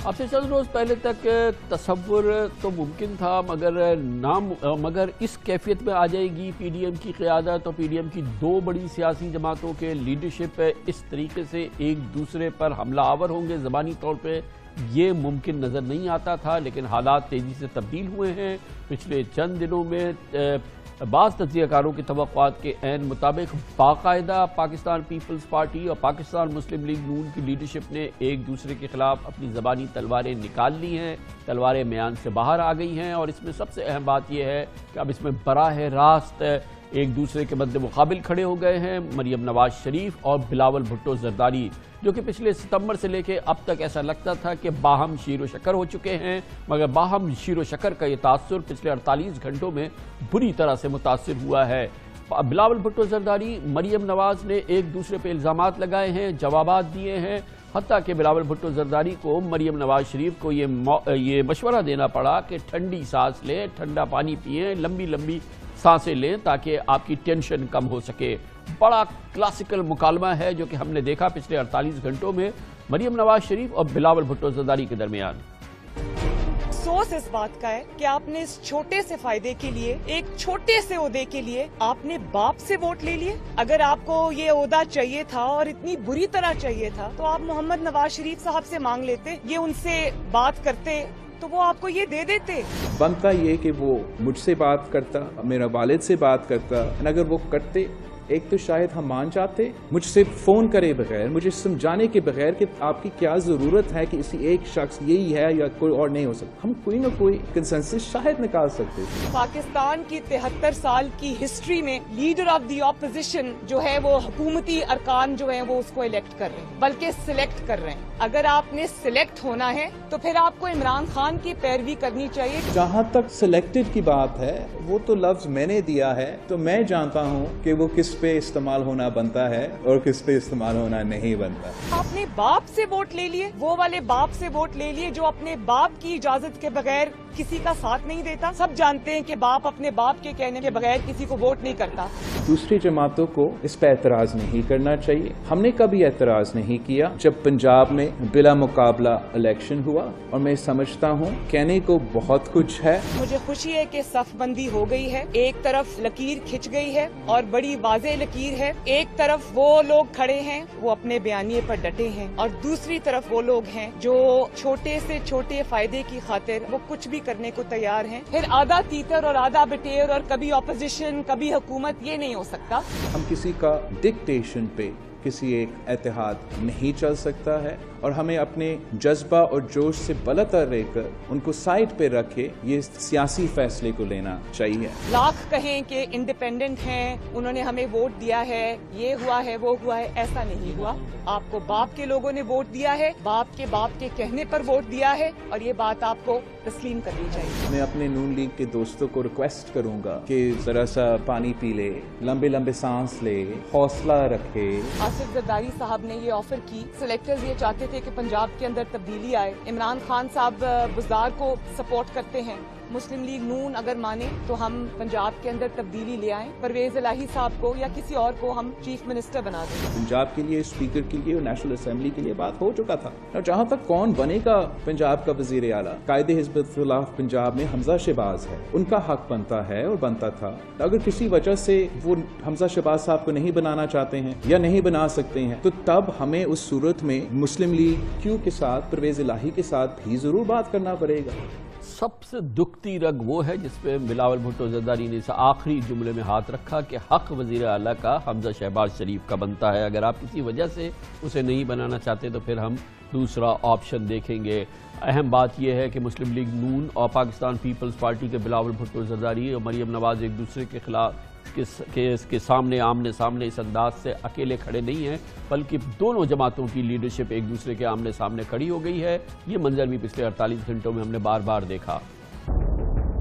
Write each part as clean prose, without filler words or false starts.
اب سے چند روز پہلے تک تصور تو ممکن تھا مگر اس کیفیت میں آ جائے گی پی ڈی ایم کی قیادت اور پی ڈی ایم کی دو بڑی سیاسی جماعتوں کے لیڈرشپ اس طریقے سے ایک دوسرے پر حملہ آور ہوں گے زبانی طور پہ، یہ ممکن نظر نہیں آتا تھا، لیکن حالات تیزی سے تبدیل ہوئے ہیں۔ پچھلے چند دنوں میں بعض تجزیہ کاروں کی توقعات کے عین مطابق باقاعدہ پاکستان پیپلز پارٹی اور پاکستان مسلم لیگ نون کی لیڈرشپ نے ایک دوسرے کے خلاف اپنی زبانی تلواریں نکال لی ہیں، تلواریں میان سے باہر آ گئی ہیں، اور اس میں سب سے اہم بات یہ ہے کہ اب اس میں براہ راست ایک دوسرے کے مد مقابل کھڑے ہو گئے ہیں مریم نواز شریف اور بلاول بھٹو زرداری، جو کہ پچھلے ستمبر سے لے کے اب تک ایسا لگتا تھا کہ باہم شیر و شکر ہو چکے ہیں، مگر باہم شیر و شکر کا یہ تاثر پچھلے 48 گھنٹوں میں بری طرح سے متاثر ہوا ہے۔ بلاول بھٹو زرداری، مریم نواز نے ایک دوسرے پہ الزامات لگائے ہیں، جوابات دیے ہیں، حتیٰ کہ بلاول بھٹو زرداری کو مریم نواز شریف کو یہ مشورہ دینا پڑا کہ ٹھنڈی سانس لیں، ٹھنڈا پانی پئیں، لمبی لمبی سانسیں لیں تاکہ آپ کی ٹینشن کم ہو سکے۔ بڑا کلاسیکل مکالمہ ہے جو کہ ہم نے دیکھا پچھلے 48 گھنٹوں میں مریم نواز شریف اور بلاول بھٹو زرداری کے درمیان۔ افسوس اس بات کا ہے کہ آپ نے اس چھوٹے سے فائدے کے لیے، ایک چھوٹے سے عہدے کے لیے آپ نے باپ سے ووٹ لے لیے۔ اگر آپ کو یہ عہدہ چاہیے تھا اور اتنی بری طرح چاہیے تھا تو آپ محمد نواز شریف صاحب سے مانگ لیتے، یہ ان سے بات کرتے تو وہ آپ کو یہ دے دیتے۔ بنتا یہ کہ وہ مجھ سے بات کرتا، میرا والد سے بات کرتا، اگر وہ کرتے ایک تو شاید ہم مان جاتے، مجھ سے فون کرے بغیر، مجھے سمجھانے کے بغیر کہ آپ کی کیا ضرورت ہے کہ اسی ایک شخص یہی ہے یا کوئی اور نہیں ہو سکتا، ہم کوئی نہ کوئی کنسنسس شاید نکال سکتے تھے۔ پاکستان کی 73 سال کی ہسٹری میں لیڈر آف دی اپوزیشن جو ہے وہ حکومتی ارکان جو ہیں وہ اس کو الیکٹ کر رہے ہیں، بلکہ سلیکٹ کر رہے ہیں۔ اگر آپ نے سلیکٹ ہونا ہے تو پھر آپ کو عمران خان کی پیروی کرنی چاہیے۔ جہاں تک سلیکٹڈ کی بات ہے، وہ تو لفظ میں نے دیا ہے، تو میں جانتا ہوں کہ وہ کس پہ استعمال ہونا بنتا ہے اور کس پہ استعمال ہونا نہیں بنتا۔ اپنے باپ سے ووٹ لے لیے، وہ والے باپ سے ووٹ لے لیے جو اپنے باپ کی اجازت کے بغیر کسی کا ساتھ نہیں دیتا۔ سب جانتے ہیں کہ باپ اپنے باپ کے کہنے کے بغیر کسی کو ووٹ نہیں کرتا۔ دوسری جماعتوں کو اس پہ اعتراض نہیں کرنا چاہیے۔ ہم نے کبھی اعتراض نہیں کیا جب پنجاب میں بلا مقابلہ الیکشن ہوا، اور میں سمجھتا ہوں کہنے کو بہت کچھ ہے۔ مجھے خوشی ہے کہ صف بندی ہو گئی ہے، ایک طرف لکیر کھنچ گئی ہے اور بڑی واضح لکیر ہے، ایک طرف وہ لوگ کھڑے ہیں وہ اپنے بیانیے پر ڈٹے ہیں، اور دوسری طرف وہ لوگ ہیں جو چھوٹے سے چھوٹے فائدے کی خاطر وہ کچھ بھی کرنے کو تیار ہیں۔ پھر آدھا تیتر اور آدھا بٹیر اور کبھی اپوزیشن کبھی حکومت، یہ نہیں ہو سکتا۔ ہم کسی کا ڈکٹیشن پہ کسی ایک اتحاد نہیں چل سکتا ہے، اور ہمیں اپنے جذبہ اور جوش سے بلتر رہ کر ان کو سائڈ پہ رکھے یہ سیاسی فیصلے کو لینا چاہیے۔ لاکھ کہیں کہ انڈیپینڈنٹ ہیں، انہوں نے ہمیں ووٹ دیا ہے، یہ ہوا ہے وہ ہوا ہے، ایسا نہیں ہوا۔ آپ کو باپ کے لوگوں نے ووٹ دیا ہے، باپ کے کہنے پر ووٹ دیا ہے، اور یہ بات آپ کو تسلیم کرنی چاہیے۔ میں اپنے نون لیگ کے دوستوں کو ریکویسٹ کروں گا کہ ذرا سا پانی پی لے، لمبے لمبے سانس لے، حوصلہ رکھے۔ آصف زرداری صاحب نے یہ آفر کی، سلیکٹرز یہ چاہتے تھے کہ پنجاب کے اندر تبدیلی آئے۔ عمران خان صاحب بزدار کو سپورٹ کرتے ہیں، مسلم لیگ نون اگر مانے تو ہم پنجاب کے اندر تبدیلی لے آئیں، پرویز الہی صاحب کو یا کسی اور کو ہم چیف منسٹر بنا دیں۔ پنجاب کے لیے، اسپیکر کے لیے اور نیشنل اسمبلی کے لیے بات ہو چکا تھا، اور جہاں تک کون بنے گا پنجاب کا وزیر اعلیٰ، قائد حزب اختلاف پنجاب میں حمزہ شہباز ہے، ان کا حق بنتا ہے اور بنتا تھا۔ اگر کسی وجہ سے وہ حمزہ شہباز صاحب کو نہیں بنانا چاہتے ہیں یا نہیں بنا سکتے ہیں، تو تب ہمیں اس صورت میں مسلم لیگ کیو کے ساتھ، پرویز الہی کے ساتھ بھی ضرور بات کرنا پڑے گا۔ سب سے دکھتی رگ وہ ہے جس پہ بلاول بھٹو زرداری نے اس آخری جملے میں ہاتھ رکھا کہ حق وزیر اعلیٰ کا حمزہ شہباز شریف کا بنتا ہے، اگر آپ کسی وجہ سے اسے نہیں بنانا چاہتے تو پھر ہم دوسرا آپشن دیکھیں گے۔ اہم بات یہ ہے کہ مسلم لیگ نون اور پاکستان پیپلز پارٹی کے بلاول بھٹو زرداری اور مریم نواز ایک دوسرے کے خلاف کے سامنے آمنے سامنے اس انداز سے اکیلے کھڑے نہیں ہیں، بلکہ دونوں جماعتوں کی لیڈرشپ ایک دوسرے کے آمنے سامنے کھڑی ہو گئی ہے۔ یہ منظر بھی پچھلے 48 گھنٹوں میں ہم نے بار بار دیکھا۔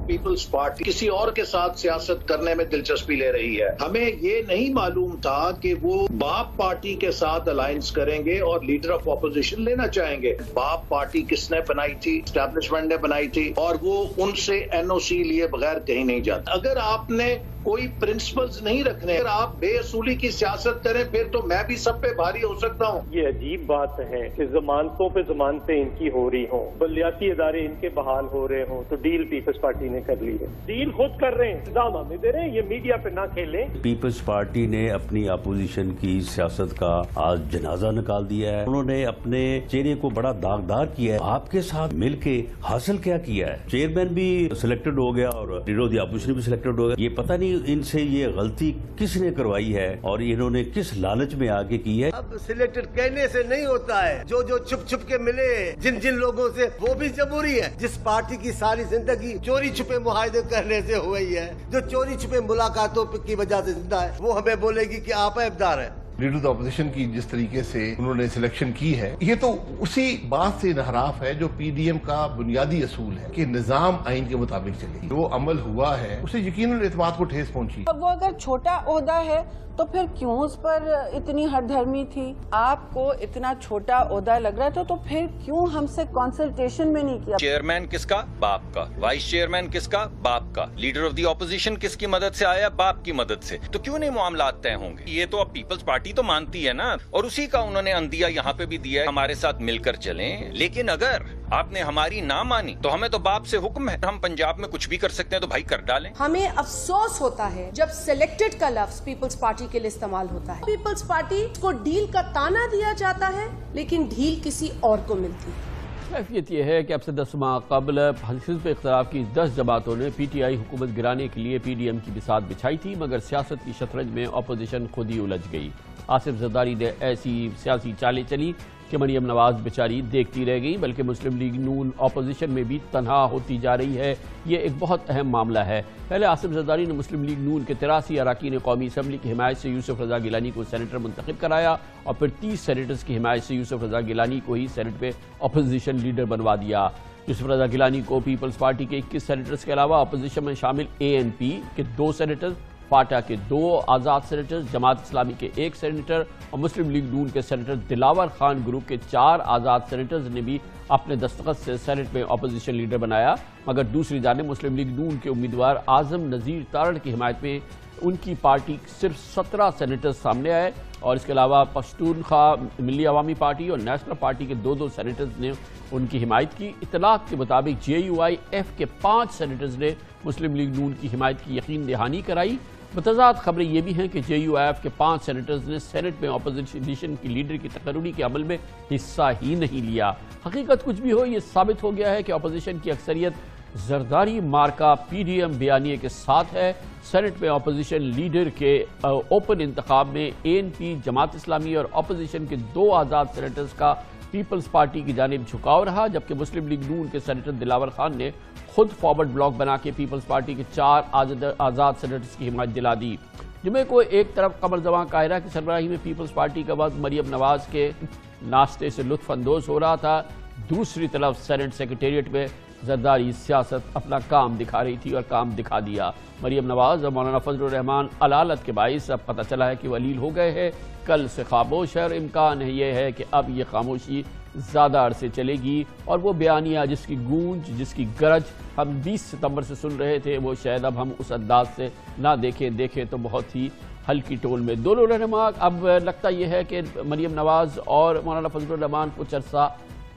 پیپلز پارٹی کسی اور کے ساتھ سیاست کرنے میں دلچسپی لے رہی ہے۔ ہمیں یہ نہیں معلوم تھا کہ وہ باپ پارٹی کے ساتھ الائنس کریں گے اور لیڈر آف اپوزیشن لینا چاہیں گے۔ باپ پارٹی کس نے بنائی تھی؟ اسٹیبلشمنٹ نے بنائی تھی، اور وہ ان سے این او سی لیے بغیر کہیں نہیں جاتا۔ اگر آپ نے کوئی پرنسپلز نہیں رکھنے. اگر آپ بے اصولی کی سیاست کریں پھر تو میں بھی سب پہ بھاری ہو سکتا ہوں. یہ عجیب بات ہے کہ ضمانتوں پہ ضمانتیں ان کی ہو رہی ہوں, بلدیاتی ادارے ان کے بحال ہو رہے ہوں, تو ڈیل پیپلز پارٹی نے کر لی ہے. ڈیل خود کر رہے ہیں, انتظام ہمیں دے رہے ہیں, یہ میڈیا پہ نہ کھیلیں. پیپلز پارٹی نے اپنی اپوزیشن کی سیاست کا آج جنازہ نکال دیا ہے. انہوں نے اپنے چہرے کو بڑا داغدار کیا ہے. آپ کے ساتھ مل کے حاصل کیا ہے؟ چیئرمین بھی سلیکٹڈ ہو گیا اور لیڈر آف دی اپوزیشن بھی سلیکٹڈ ہو گیا. یہ پتہ نہیں ان سے یہ غلطی کس نے کروائی ہے اور انہوں نے کس لالچ میں آگے کی ہے. اب سلیکٹڈ کہنے سے نہیں ہوتا ہے, جو چھپ چھپ کے ملے جن لوگوں سے, وہ بھی جمہوری ہے. جس پارٹی کی ساری زندگی چوری چھپے معاہدے کرنے سے ہوئی ہے, جو چوری چھپے ملاقاتوں کی وجہ سے زندہ ہے, وہ ہمیں بولے گی کہ آپ ابدار ہیں. لیڈر آف اپوزیشن کی جس طریقے سے انہوں نے سلیکشن کی ہے, یہ تو اسی بات سے انحراف ہے جو پی ڈی ایم کا بنیادی اصول ہے کہ نظام آئین کے مطابق چلے. جو عمل ہوا ہے اسے یقیناً اعتماد کو ٹھیس پہنچی. وہ اگر چھوٹا عہدہ ہے تو پھر کیوں اس پر اتنی ہٹ دھرمی تھی؟ آپ کو اتنا چھوٹا عہدہ لگ رہا تھا تو پھر کیوں ہم سے کنسلٹیشن میں نہیں کیا؟ چیئرمین کس کا؟ باپ کا. وائس چیئرمین کس کا؟ باپ کا. لیڈر آف دی اپوزیشن کس کی مدد سے آیا؟ باپ کی مدد سے. تو کیوں نہیں معاملات طے ہوں گے؟ یہ تو اب پیپلز پارٹی تو مانتی ہے نا, اور اسی کا انہوں نے اندیا یہاں پہ بھی دیا ہے, ہمارے ساتھ مل کر چلیں. لیکن اگر آپ نے ہماری نہ مانی تو ہمیں تو باپ سے حکم ہے, ہم پنجاب میں کچھ بھی کر سکتے ہیں تو بھائی کر ڈالیں. ہمیں افسوس ہوتا ہے جب سلیکٹڈ کا لفظ پیپلز پارٹی کے لیے استعمال ہوتا ہے. پیپلز پارٹی کو ڈیل کا تانا دیا جاتا ہے لیکن ڈیل کسی اور کو ملتی ہے. کیفیت یہ ہے کہ اب سے 10 ماہ قبل حزب اختلاف کی 10 جماعتوں نے پی ٹی آئی حکومت گرانے کے لیے پی ڈی ایم کی بساط بچھائی تھی, مگر سیاست کی شطرنج میں اپوزیشن خود ہی الجھ گئی. آصف زرداری نے ایسی سیاسی چالیں چلی کہ مریم نواز بیچاری دیکھتی رہ گئی, بلکہ مسلم لیگ نون اپوزیشن میں بھی تنہا ہوتی جا رہی ہے. یہ ایک بہت اہم معاملہ ہے. پہلے آصف زرداری نے مسلم لیگ نون کے 83 اراکین قومی اسمبلی کی حمایت سے یوسف رضا گیلانی کو سینیٹر منتخب کرایا, اور پھر 30 سینیٹرز کی حمایت سے یوسف رضا گیلانی کو ہی سینٹ میں اپوزیشن لیڈر بنوا دیا. یوسف رضا گیلانی کو پیپلز پارٹی کے 21 سینیٹرز کے علاوہ اپوزیشن میں شامل اے این پی کے 2 سینیٹرز, فاٹا کے 2 آزاد سینیٹر, جماعت اسلامی کے 1 سینیٹر اور مسلم لیگ نون کے سینیٹر دلاور خان گروپ کے 4 آزاد سینیٹرز نے بھی اپنے دستخط سے سینٹ میں اپوزیشن لیڈر بنایا. مگر دوسری جانب مسلم لیگ نون کے امیدوار اعظم نذیر تارڑ کی حمایت میں ان کی پارٹی صرف 17 سینیٹرز سامنے آئے, اور اس کے علاوہ پشتونخوا ملی عوامی پارٹی اور نیشنل پارٹی کے 2 سینیٹرز نے ان کی حمایت کی. اطلاعات کے مطابق جے یو آئی ایف کے 5 سینیٹرز نے مسلم لیگ نون کی حمایت کی یقین دہانی کرائی. متضاد خبریں یہ بھی ہیں کہ جے یو آئی ایف کے 5 سینیٹرز نے سینٹ میں اپوزیشن کی لیڈر کی تقرری کے عمل میں حصہ ہی نہیں لیا. حقیقت کچھ بھی ہو, یہ ثابت ہو گیا ہے کہ اپوزیشن کی اکثریت زرداری مارکا پی ڈی ایم بیانیے کے ساتھ ہے. سینٹ میں اپوزیشن لیڈر کے اوپن انتخاب میں اے این پی, جماعت اسلامی اور اپوزیشن کے 2 آزاد سینیٹرز کا پیپلز پارٹی کی جانب جھکاؤ رہا, جبکہ مسلم لیگ نون کے سینیٹر دلاور خان نے خود فارورڈ بلاک بنا کے پیپلز پارٹی کے 4 آزاد سینیٹرز کی حمایت دلا دی. جمعے کو ایک طرف قمر زواں قاہرہ کی سربراہی میں پیپلز پارٹی کا وفد مریم نواز کے ناشتے سے لطف اندوز ہو رہا تھا, دوسری طرف سینٹ سیکریٹریٹ میں زرداری سیاست اپنا کام دکھا رہی تھی اور کام دکھا دیا. مریم نواز اور مولانا فضل الرحمان علالت کے باعث اب پتہ چلا ہے کہ وہ علیل ہو گئے ہیں. کل سے خاموش ہے اور امکان ہے یہ ہے کہ اب یہ خاموشی زیادہ عرصے چلے گی, اور وہ بیانیہ جس کی گونج, جس کی گرج ہم 20 ستمبر سے سن رہے تھے, وہ شاید اب ہم اس انداز سے نہ دیکھیں تو بہت ہی ہلکی ٹون میں. دونوں رہنما اب لگتا یہ ہے کہ مریم نواز اور مولانا فضل الرحمان کچھ عرصہ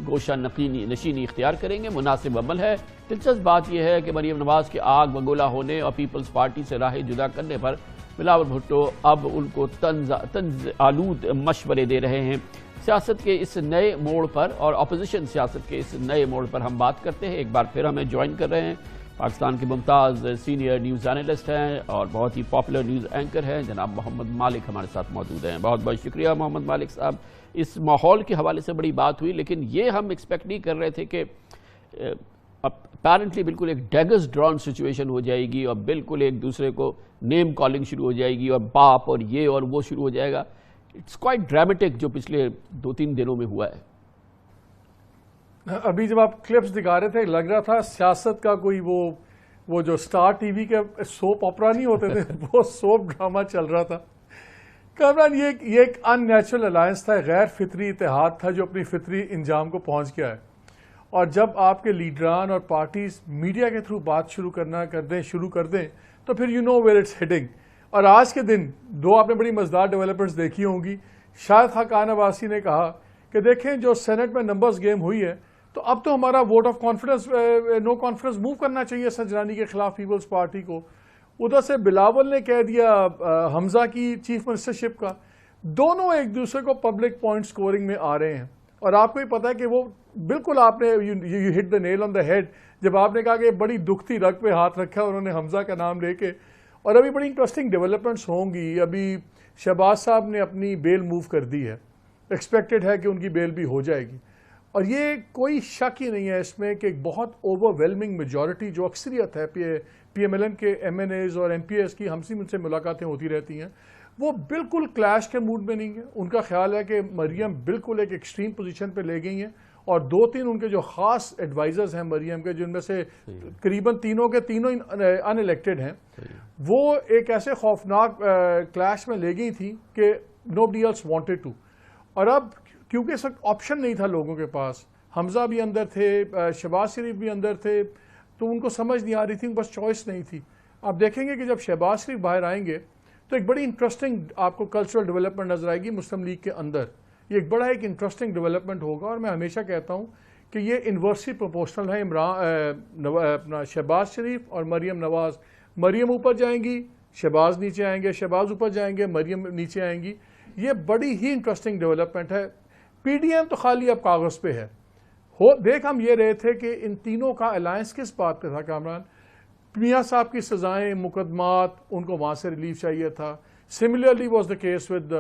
گوشہ نشینی اختیار کریں گے. مناسب عمل ہے. دلچسپ بات یہ ہے کہ مریم نواز کے آگ بگولا ہونے اور پیپلز پارٹی سے راہ جدا کرنے پر بلاول بھٹو اب ان کو طنز آلود مشورے دے رہے ہیں. سیاست کے اس نئے موڑ پر اور اپوزیشن سیاست کے اس نئے موڑ پر ہم بات کرتے ہیں. ایک بار پھر ہمیں جوائن کر رہے ہیں پاکستان کے ممتاز سینئر نیوز اینالسٹ ہیں اور بہت ہی پاپولر نیوز اینکر ہیں جناب محمد مالک ہمارے ساتھ موجود ہیں. بہت بہت شکریہ محمد مالک صاحب. اس ماحول کے حوالے سے بڑی بات ہوئی, لیکن یہ ہم ایکسپیکٹ نہیں کر رہے تھے کہ اپیرنٹلی بالکل ایک ڈیگرز ڈرون سچویشن ہو جائے گی اور بالکل ایک دوسرے کو نیم کالنگ شروع ہو جائے گی اور باپ اور یہ اور وہ شروع ہو جائے گا. اٹس کوائٹ ڈرامیٹک جو پچھلے 2-3 دنوں میں ہوا ہے. ابھی جب آپ کلپس دکھا رہے تھے لگ رہا تھا سیاست کا کوئی وہ جو سٹار ٹی وی کے سوپ آپرا نہیں ہوتے تھے وہ سوپ ڈرامہ چل رہا تھا. کامران یہ ایک ان نیچرل الائنس تھا, غیر فطری اتحاد تھا جو اپنی فطری انجام کو پہنچ گیا ہے. اور جب آپ کے لیڈران اور پارٹیز میڈیا کے تھرو بات شروع کر دیں تو پھر you know where it's heading. اور آج کے دن دو آپ نے بڑی مزیدار ڈیولپمنٹس دیکھی ہوں گی. شاہد خاقان عباسی نے کہا کہ دیکھیں جو سینٹ میں نمبرز گیم ہوئی ہے تو اب تو ہمارا vote of confidence no confidence move کرنا چاہیے سنجرانی کے خلاف پیپلز پارٹی کو. ادھر سے بلاول نے کہہ دیا حمزہ کی چیف منسٹرشپ کا. دونوں ایک دوسرے کو پبلک پوائنٹ سکورنگ میں آ رہے ہیں. اور آپ کو ہی پتا ہے کہ وہ بالکل آپ نے you hit the Nile on the head جب آپ نے کہا کہ بڑی دکھتی رگ پہ ہاتھ رکھا انہوں نے حمزہ کا نام لے کے. اور ابھی بڑی انٹرسٹنگ ڈیولپمنٹس ہوں گی. ابھی شہباز صاحب نے اپنی بیل موو کر دی ہے. ایکسپیکٹڈ ہے کہ ان کی بیل بھی ہو جائے گی. اور یہ کوئی شک ہی نہیں ہے اس میں کہ ایک بہت اوور ویلمنگ میجورٹی جو اکثریت ہے پی ایم ایل این کے ایم این ایز اور ایم پی ایس کی ہم سے ملاقاتیں ہوتی رہتی ہیں وہ بالکل کلیش کے موڈ میں نہیں ہے. ان کا خیال ہے کہ مریم بالکل ایک ایکسٹریم پوزیشن پہ لے گئی ہیں اور دو تین ان کے جو خاص ایڈوائزرز ہیں مریم کے جن میں سے قریباً تینوں ان الیکٹڈ ہیں وہ ایک ایسے خوفناک کلیش میں لے گئی تھی کہ nobody else wanted to. اور اب کیونکہ اس وقت آپشن نہیں تھا لوگوں کے پاس, حمزہ بھی اندر تھے, شہباز شریف بھی اندر تھے, تو ان کو سمجھ نہیں آ رہی تھی, بس چوائس نہیں تھی. آپ دیکھیں گے کہ جب شہباز شریف باہر آئیں گے تو ایک بڑی انٹرسٹنگ آپ کو کلچرل ڈیولپمنٹ نظر آئے گی مسلم لیگ کے اندر. یہ ایک بڑا ایک انٹرسٹنگ ڈیولپمنٹ ہوگا اور میں ہمیشہ کہتا ہوں کہ یہ انورسلی پروپورشنل ہے. اپنا شہباز شریف اور مریم نواز, مریم اوپر جائیں گی, شہباز نیچے آئیں گے, شہباز اوپر جائیں گے, مریم نیچے آئیں گی. یہ بڑی ہی انٹرسٹنگ ڈیولپمنٹ ہے. پی ڈی ایم تو خالی اب کاغذ پہ ہے. دیکھ ہم یہ رہے تھے کہ ان تینوں کا الائنس کس بات پہ تھا کامران. میاں صاحب کی سزائیں, مقدمات, ان کو وہاں سے ریلیف چاہیے تھا. Similarly was the case with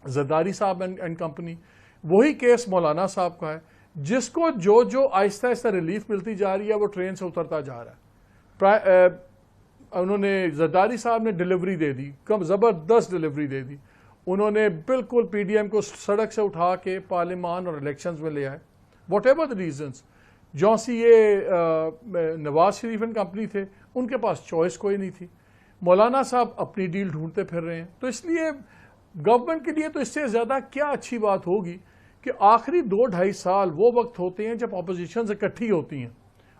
Zardari صاحب اینڈ کمپنی. وہی کیس مولانا صاحب کا ہے جس کو جو آہستہ آہستہ ریلیف ملتی جا رہی ہے وہ ٹرین سے اترتا جا رہا ہے. انہوں نے زرداری صاحب نے ڈیلیوری دے دی, زبردست ڈیلیوری دے دی. انہوں نے بالکل پی ڈی ایم کو سڑک سے اٹھا کے پارلیمان اور الیکشنز میں لے آئے. Whatever the reasons. جونسی یہ نواز شریف اینڈ کمپنی تھے, ان کے پاس چوائس کوئی نہیں تھی. مولانا صاحب اپنی ڈیل ڈھونڈتے پھر رہے ہیں. تو اس لیے گورنمنٹ کے لیے تو اس سے زیادہ کیا اچھی بات ہوگی کہ آخری 2-2.5 سال وہ وقت ہوتے ہیں جب اپوزیشنز اکٹھی ہوتی ہیں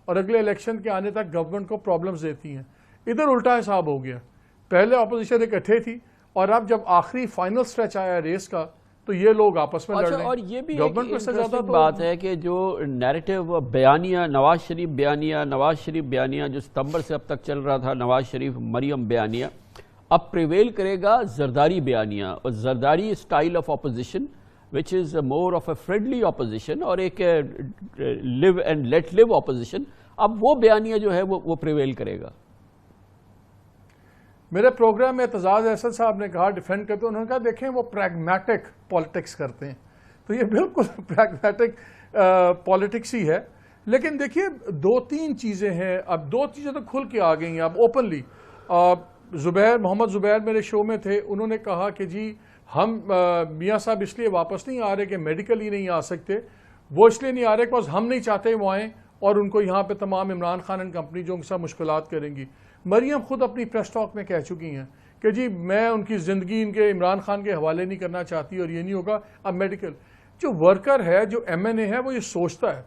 اور اگلے الیکشن کے آنے تک گورنمنٹ کو پرابلمز دیتی ہیں. ادھر الٹا حساب ہو گیا. پہلے اپوزیشن اکٹھے تھی اور اب جب آخری فائنل سٹریچ آیا ریس کا تو یہ لوگ آپس میں لڑ رہے ہیں. اور یہ بھی ایک بات ہے کہ جو نیریٹو بیانیہ نواز شریف بیانیہ جو ستمبر سے اب تک چل رہا تھا, نواز شریف مریم بیانیہ, اب پریویل کرے گا زرداری بیانیہ. اور Zardari style of opposition which is more of a friendly opposition اور ایک live and let live opposition. اب وہ بیانیہ جو ہے وہ پریویل کرے گا. میرے پروگرام میں اعتزاز احسن صاحب نے کہا, ڈیفینڈ کرتے, انہوں نے کہا دیکھیں وہ پریگمیٹک پالیٹکس کرتے ہیں. تو یہ بالکل پریگمیٹک پالیٹکس ہی ہے. لیکن دیکھیے 2-3 چیزیں ہیں. اب 2 چیزیں تو کھل کے آ گئی ہیں اب اوپنلی. محمد زبیر میرے شو میں تھے, انہوں نے کہا کہ جی ہم میاں صاحب اس لیے واپس نہیں آ رہے کہ میڈیکل ہی نہیں آ سکتے, وہ اس لیے نہیں آ رہے کہ ہم نہیں چاہتے وہ آئیں اور ان کو یہاں پہ تمام عمران خان اینڈ کمپنی جو ان کے ساتھ مشکلات کریں گی. مریم خود اپنی پریس ٹاک میں کہہ چکی ہیں کہ جی میں ان کی زندگی ان کے عمران خان کے حوالے نہیں کرنا چاہتی اور یہ نہیں ہوگا. اب میڈیکل جو ورکر ہے, جو ایم این اے ہے, وہ یہ سوچتا ہے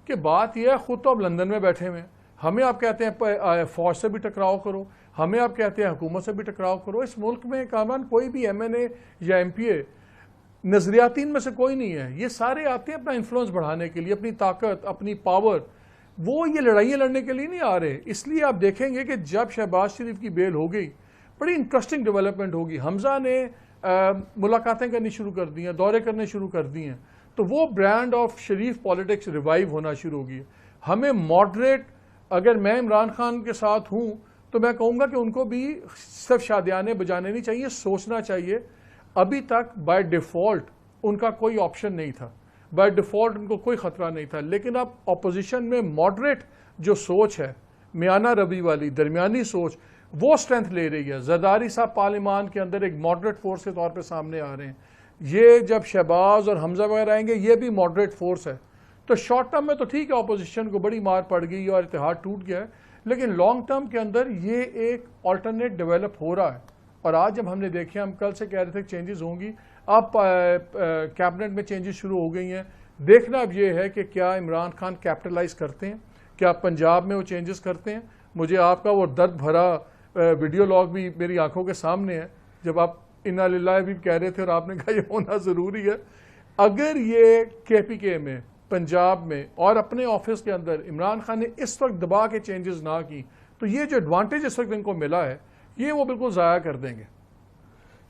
کہ بات یہ ہے خود تو اب لندن میں بیٹھے ہوئے ہیں, ہمیں آپ کہتے ہیں فوج سے بھی ٹکراؤ کرو, ہمیں آپ کہتے ہیں حکومت سے بھی ٹکراؤ کرو. اس ملک میں کامران کوئی بھی ایم این اے یا ایم پی اے نظریاتین میں سے کوئی نہیں ہے. یہ سارے آتے ہیں اپنا انفلوئنس بڑھانے کے لیے, اپنی طاقت, اپنی پاور. وہ یہ لڑائیاں لڑنے کے لیے نہیں آ رہے. اس لیے آپ دیکھیں گے کہ جب شہباز شریف کی بیل ہو گئی بڑی انٹرسٹنگ ڈیولپمنٹ ہوگی. حمزہ نے ملاقاتیں کرنی شروع کر دی ہیں, دورے کرنے شروع کر دی ہیں. تو وہ brand of Sharif politics revive ہونا شروع ہوگی. ہمیں ماڈریٹ, اگر میں عمران خان کے ساتھ ہوں تو میں کہوں گا کہ ان کو بھی صرف شادیانے بجانے نہیں چاہیے, سوچنا چاہیے. ابھی تک بائی ڈیفالٹ ان کا کوئی آپشن نہیں تھا, بائی ڈیفالٹ ان کو کوئی خطرہ نہیں تھا. لیکن اب اپوزیشن میں ماڈریٹ جو سوچ ہے, میانہ روی والی درمیانی سوچ, وہ سٹرینتھ لے رہی ہے. زرداری صاحب پارلیمان کے اندر ایک ماڈریٹ فورس کے طور پہ سامنے آ رہے ہیں. یہ جب شہباز اور حمزہ وغیرہ آئیں گے یہ بھی ماڈریٹ فورس ہے. تو شارٹ ٹرم میں تو ٹھیک ہے اپوزیشن کو بڑی مار پڑ گئی اور اتحاد ٹوٹ گیا ہے, لیکن لانگ ٹرم کے اندر یہ ایک آلٹرنیٹ ڈیولپ ہو رہا ہے. اور آج جب ہم نے دیکھے, ہم کل سے کہہ رہے تھے چینجز ہوں گی, اب کیبنٹ میں چینجز شروع ہو گئی ہیں. دیکھنا اب یہ ہے کہ کیا عمران خان کیپٹلائز کرتے ہیں, کیا پنجاب میں وہ چینجز کرتے ہیں. مجھے آپ کا وہ درد بھرا ویڈیو لاگ بھی میری آنکھوں کے سامنے ہے, جب آپ انا للہ بھی کہہ رہے تھے اور آپ نے کہا یہ ہونا ضروری ہے. اگر یہ کے پی کے میں, پنجاب میں اور اپنے آفس کے اندر عمران خان نے اس وقت دبا کے چینجز نہ کی, تو یہ جو ایڈوانٹیج اس وقت ان کو ملا ہے یہ وہ بالکل ضائع کر دیں گے.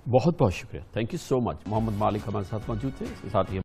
بہت بہت شکریہ, تھینک یو سو مچ. محمد مالک ہمارے ساتھ موجود تھے, اس کے ساتھ ہی